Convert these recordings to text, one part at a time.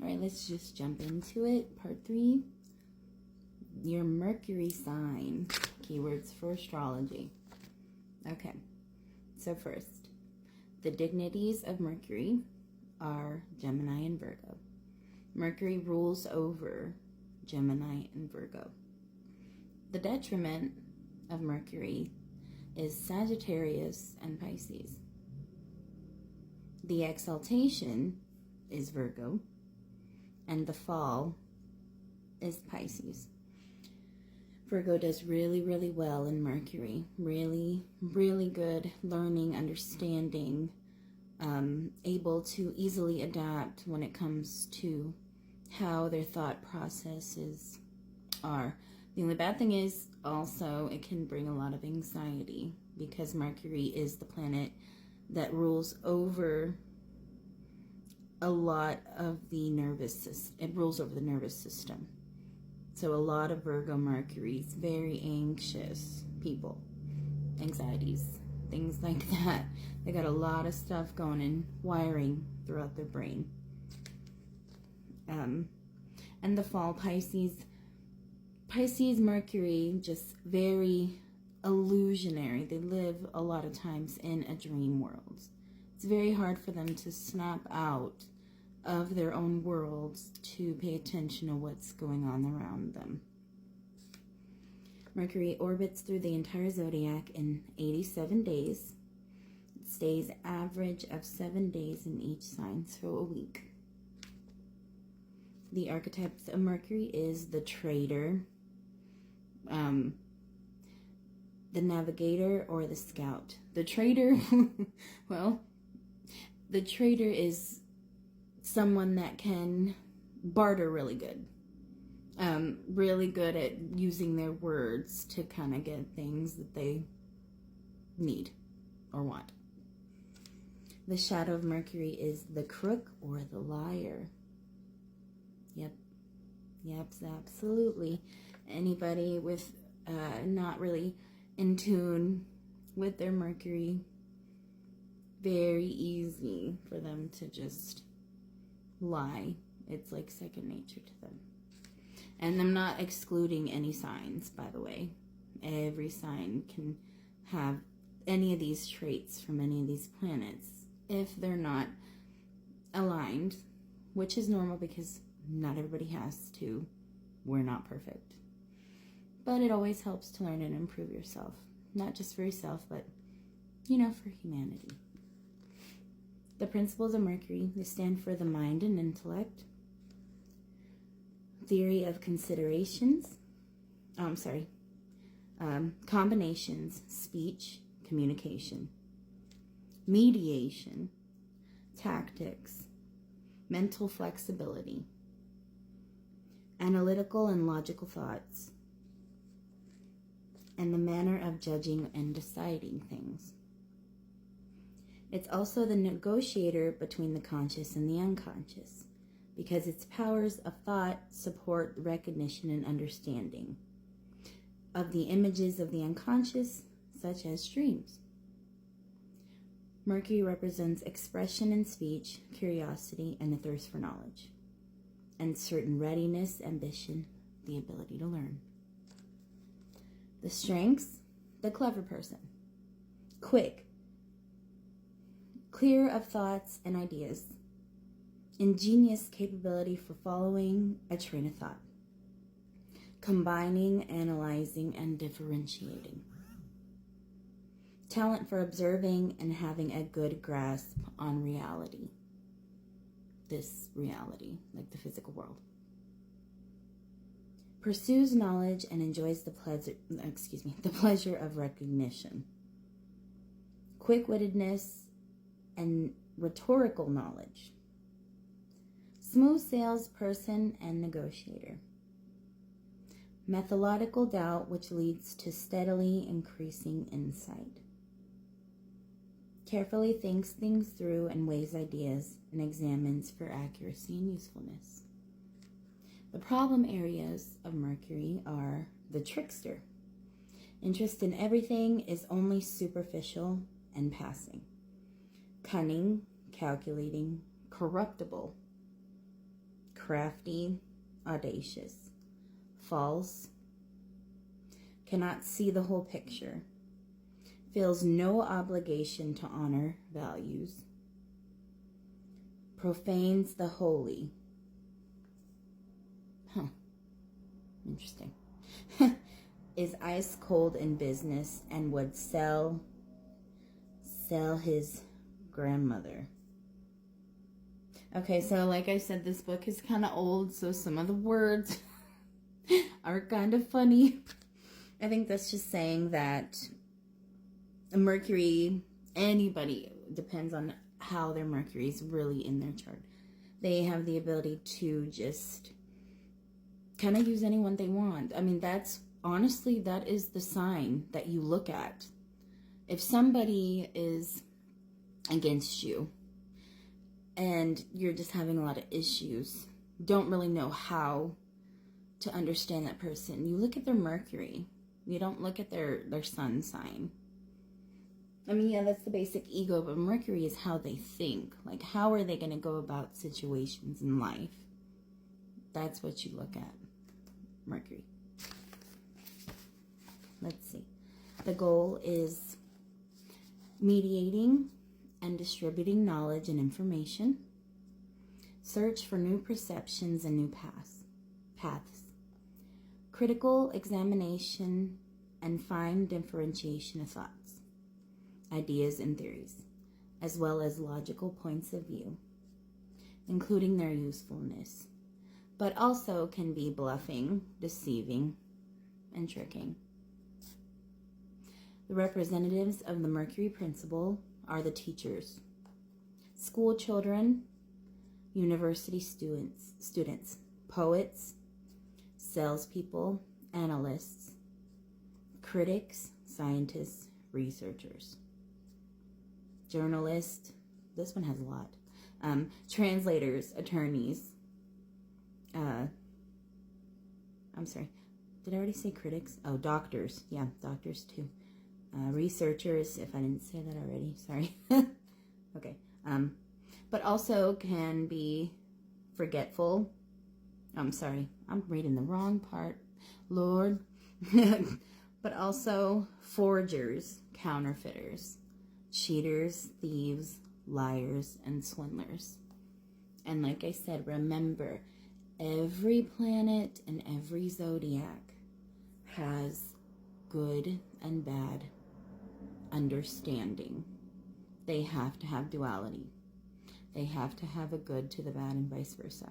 All right, let's just jump into it. Part 3, your Mercury sign. Keywords for astrology. Okay, so first, the dignities of Mercury are Gemini and Virgo. Mercury rules over Gemini and Virgo. The detriment of Mercury is Sagittarius and Pisces. The exaltation is Virgo, and the fall is Pisces. Virgo does really, really well in Mercury. Really, really good learning, understanding, able to easily adapt when it comes to how their thought processes are. The only bad thing is also it can bring a lot of anxiety because Mercury is the planet that rules over a lot of the nervous system. It rules over the nervous system. So a lot of Virgo Mercury's very anxious people, anxieties, things like that. They got a lot of stuff going in, wiring throughout their brain. And the fall, Pisces Mercury, just very illusionary. They live a lot of times in a dream world. It's very hard for them to snap out of their own worlds to pay attention to what's going on around them. Mercury orbits through the entire zodiac in 87 days. It stays average of 7 days in each sign, so a week. The archetypes of Mercury is the trader, the navigator, or the scout. The trader, well, the trader is someone that can barter really good. Really good at using their words to kind of get things that they need or want. The shadow of Mercury is the crook or the liar. Yep, absolutely. Anybody with not really in tune with their Mercury, very easy for them to just lie. It's like second nature to them. And I'm not excluding any signs, by the way. Every sign can have any of these traits from any of these planets if they're not aligned, which is normal because not everybody has to. We're not perfect. But it always helps to learn and improve yourself. Not just for yourself, but, for humanity. The principles of Mercury, they stand for the mind and intellect. Theory of considerations. Combinations, speech, communication. Mediation, tactics, mental flexibility, analytical and logical thoughts, and the manner of judging and deciding things. It's also the negotiator between the conscious and the unconscious, because its powers of thought support recognition and understanding of the images of the unconscious, such as dreams. Mercury represents expression in speech, curiosity, and the thirst for knowledge, and certain readiness, ambition, the ability to learn. The strengths, the clever person, quick, clear of thoughts and ideas, ingenious capability for following a train of thought, combining, analyzing, and differentiating. Talent for observing and having a good grasp on reality. This reality, like the physical world. Pursues knowledge and enjoys the pleasure of recognition. Quick-wittedness and rhetorical knowledge. Smooth salesperson and negotiator. Methodical doubt, which leads to steadily increasing insight. Carefully thinks things through and weighs ideas and examines for accuracy and usefulness. The problem areas of Mercury are the trickster. Interest in everything is only superficial and passing. Cunning, calculating, corruptible, crafty, audacious, false, cannot see the whole picture, feels no obligation to honor values, profanes the holy. Interesting. Is ice cold in business and would sell his grandmother. Okay, so like I said, this book is kind of old, so some of the words are kind of funny. I think that's just saying that Mercury, anybody, depends on how their Mercury is really in their chart. They have the ability to just kind of use anyone they want. I mean, honestly, that is the sign that you look at. If somebody is against you and you're just having a lot of issues, don't really know how to understand that person, you look at their Mercury. You don't look at their sun sign. I mean, yeah, that's the basic ego, but Mercury is how they think. Like, how are they going to go about situations in life? That's what you look at. Mercury. Let's see. The goal is mediating and distributing knowledge and information. Search for new perceptions and new paths. Critical examination and fine differentiation of thoughts, ideas, and theories, as well as logical points of view, including their usefulness, but also can be bluffing, deceiving, and tricking. The representatives of the Mercury principle are the teachers, school children, university students, poets, salespeople, analysts, critics, scientists, researchers, journalists, this one has a lot, translators, attorneys, I'm sorry, did I already say critics? Oh, doctors, yeah, doctors too. Researchers, if I didn't say that already, sorry. Okay, but also can be forgetful. I'm sorry, I'm reading the wrong part, Lord. But also forgers, counterfeiters, cheaters, thieves, liars, and swindlers. And like I said, remember, every planet and every zodiac has good and bad understanding. They have to have duality. They have to have a good to the bad and vice versa.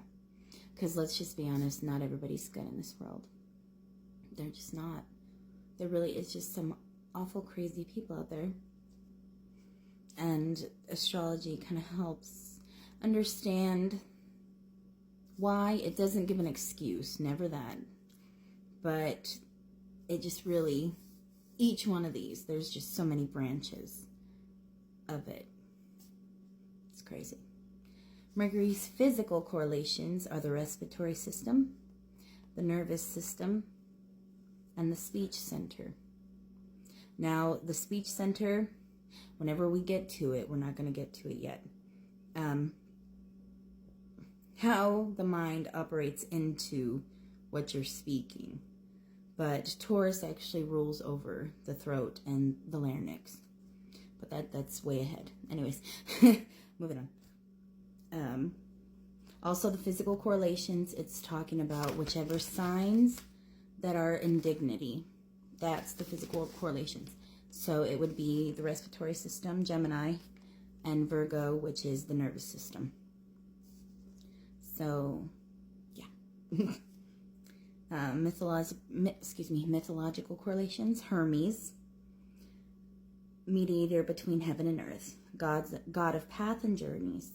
Because let's just be honest, not everybody's good in this world. They're just not. There really is just some awful crazy people out there. And astrology kind of helps understand why. It doesn't give an excuse, never that. But it just really, each one of these, there's just so many branches of it. It's crazy. Mercury's physical correlations are the respiratory system, the nervous system, and the speech center. Now, the speech center, whenever we get to it, we're not going to get to it yet. How the mind operates into what you're speaking. But Taurus actually rules over the throat and the larynx. But that's way ahead. Anyways, moving on. Also, the physical correlations, it's talking about whichever signs that are in dignity. That's the physical correlations. So it would be the respiratory system, Gemini, and Virgo, which is the nervous system. So, yeah. Mythological correlations, Hermes, mediator between heaven and earth, god of path and journeys,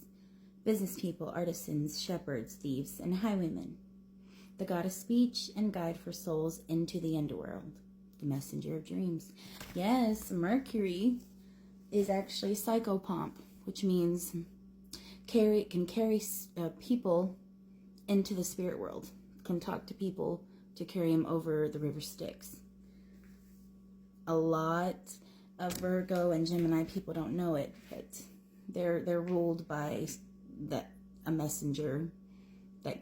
business people, artisans, shepherds, thieves, and highwaymen, the god of speech and guide for souls into the underworld, the messenger of dreams. Yes, Mercury is actually psychopomp, which means can carry people into the spirit world, can talk to people to carry them over the river Styx. A lot of Virgo and Gemini people don't know it, but they're ruled by a messenger that